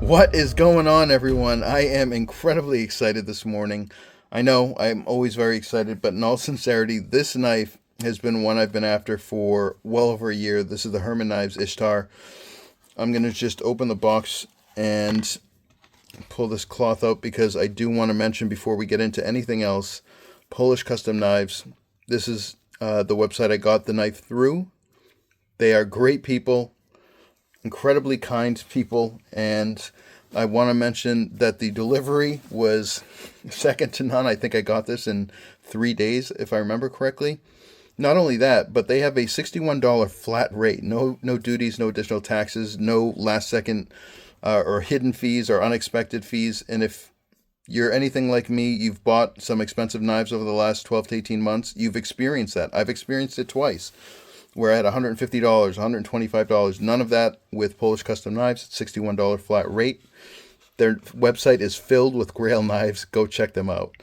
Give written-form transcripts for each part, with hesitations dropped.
What is going on, everyone? I am incredibly excited this morning. I know I'm always very excited, but in all sincerity, this knife has been one I've been after for well over a year. This is the Herman Knives Ishtar. I'm going to just open the box and pull this cloth out because I do want to mention before we get into anything else, Polish Custom Knives. This is the website I got the knife through. They are great people, incredibly kind people, and I want to mention that the delivery was second to none. I think I got this in 3 days, if I remember correctly. Not only that, but they have a $61 flat rate. No duties, no additional taxes, no last second or hidden fees or unexpected fees. And if you're anything like me, you've bought some expensive knives over the last 12 to 18 months, you've experienced that. I've experienced it twice, where I had $150, $125. None of that with Polish Custom Knives. $61 flat rate. Their website is filled with Grail knives. Go check them out.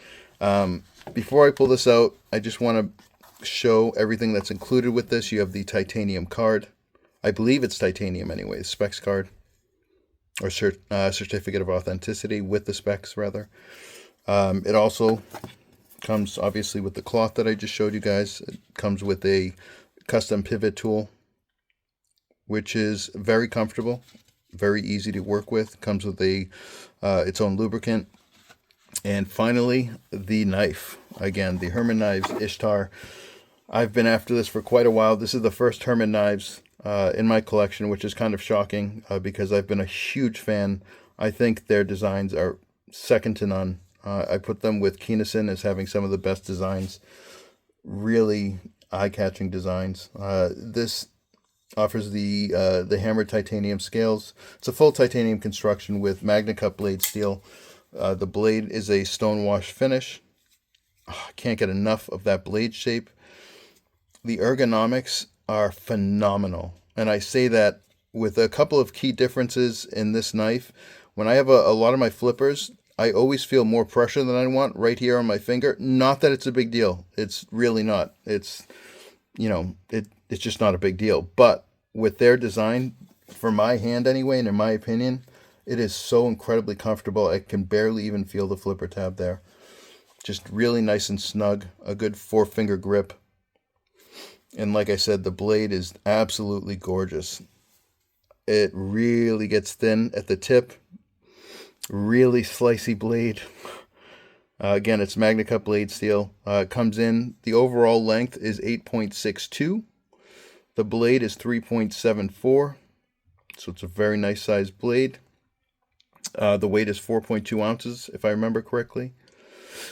Before I pull this out, I just want to show everything that's included with this. You have the titanium card. I believe it's titanium anyway, the specs card. Or certificate of authenticity with the specs, rather. It also comes, obviously, with the cloth that I just showed you guys. It comes with a custom pivot tool, which is very comfortable, very easy to work with. Comes with a its own lubricant. And finally, the knife. Again, the Herman Knives Ishtar. I've been after this for quite a while. This is the first Herman Knives in my collection, which is kind of shocking because I've been a huge fan. I think their designs are second to none. I put them with Kinnison as having some of the best designs. Really eye-catching designs. This offers the hammered titanium scales. It's a full titanium construction with Magnacut blade steel. The blade is a stonewash finish. I can't get enough of that blade shape. The ergonomics are phenomenal, and I say that with a couple of key differences in this knife. When I have a lot of my flippers, I always feel more pressure than I want right here on my finger. Not that it's a big deal. It's really not. It's, it's just not a big deal. But with their design, for my hand anyway, and in my opinion, it is so incredibly comfortable. I can barely even feel the flipper tab there. Just really nice and snug. A good 4-finger grip. And like I said, the blade is absolutely gorgeous. It really gets thin at the tip. Really slicey blade. Again, it's Magnacut blade steel. It comes in, the overall length is 8.62. The blade is 3.74. So it's a very nice sized blade. The weight is 4.2 ounces, if I remember correctly.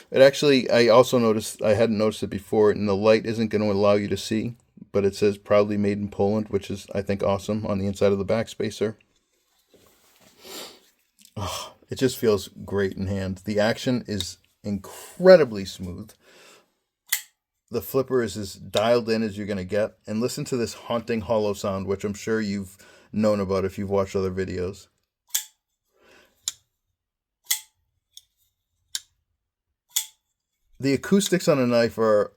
It actually, I also noticed, I hadn't noticed it before, and the light isn't going to allow you to see, but it says proudly made in Poland, which is, I think, awesome on the inside of the back spacer. Oh, it just feels great in hand. The action is incredibly smooth. The flipper is as dialed in as you're going to get. And listen to this haunting hollow sound, which I'm sure you've known about if you've watched other videos. The acoustics on a knife are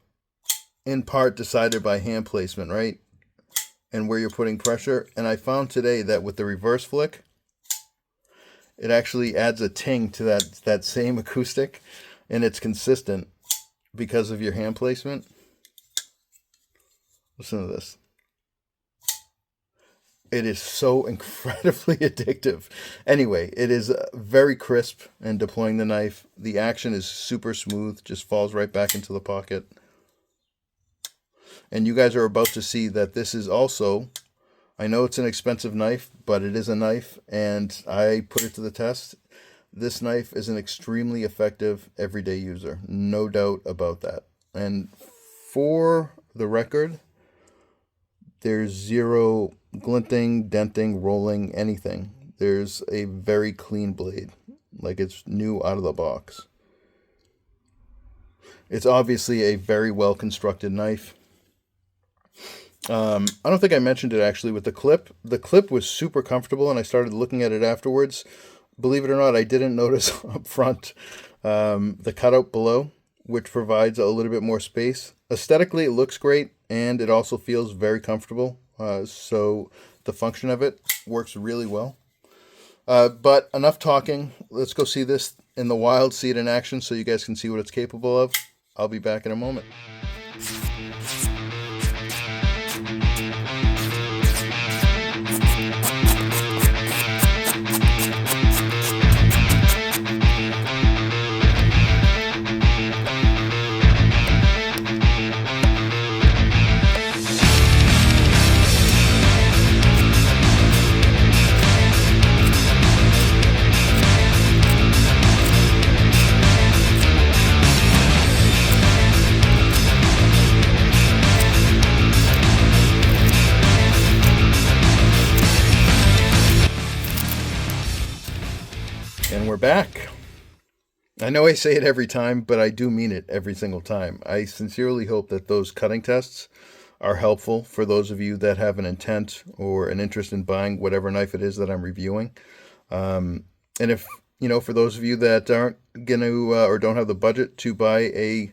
in part decided by hand placement, right? And where you're putting pressure. And I found today that with the reverse flick, it actually adds a ting to that same acoustic, and it's consistent because of your hand placement. Listen to this. It is so incredibly addictive. Anyway, it is very crisp in deploying the knife. The action is super smooth, just falls right back into the pocket. And you guys are about to see that this is also, I know it's an expensive knife, but it is a knife, and I put it to the test. This knife is an extremely effective everyday user. No doubt about that. And for the record, there's zero glinting, denting, rolling, anything. There's a very clean blade, like it's new out of the box. It's obviously a very well constructed knife. I don't think I mentioned it actually with the clip. The clip was super comfortable, and I started looking at it afterwards. Believe it or not, I didn't notice up front the cutout below, which provides a little bit more space. Aesthetically, it looks great, and it also feels very comfortable. So the function of it works really well. But enough talking. Let's go see this in the wild, see it in action so you guys can see what it's capable of. I'll be back in a moment. And we're back. I know I say it every time, but I do mean it every single time. I sincerely hope that those cutting tests are helpful for those of you that have an intent or an interest in buying whatever knife it is that I'm reviewing. And if, for those of you that aren't going to or don't have the budget to buy a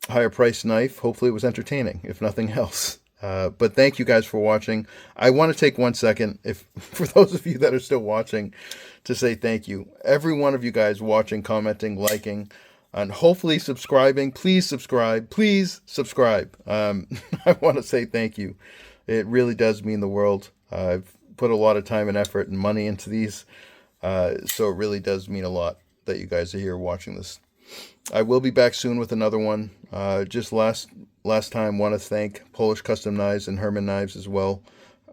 higher priced knife, hopefully it was entertaining, if nothing else. But thank you guys for watching. I want to take 1 second, if for those of you that are still watching, to say thank you. Every one of you guys watching, commenting, liking, and hopefully subscribing. Please subscribe. Please subscribe. I want to say thank you. It really does mean the world. I've put a lot of time and effort and money into these, so it really does mean a lot that you guys are here watching this. I will be back soon with another one. Just last time, want to thank Polish Custom Knives and Herman Knives as well.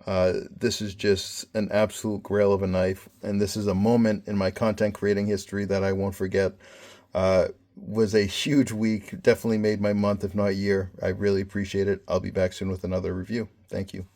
This is just an absolute grail of a knife, and this is a moment in my content creating history that I won't forget. Was a huge week, definitely made my month, if not year. I really appreciate it. I'll be back soon with another review. Thank you.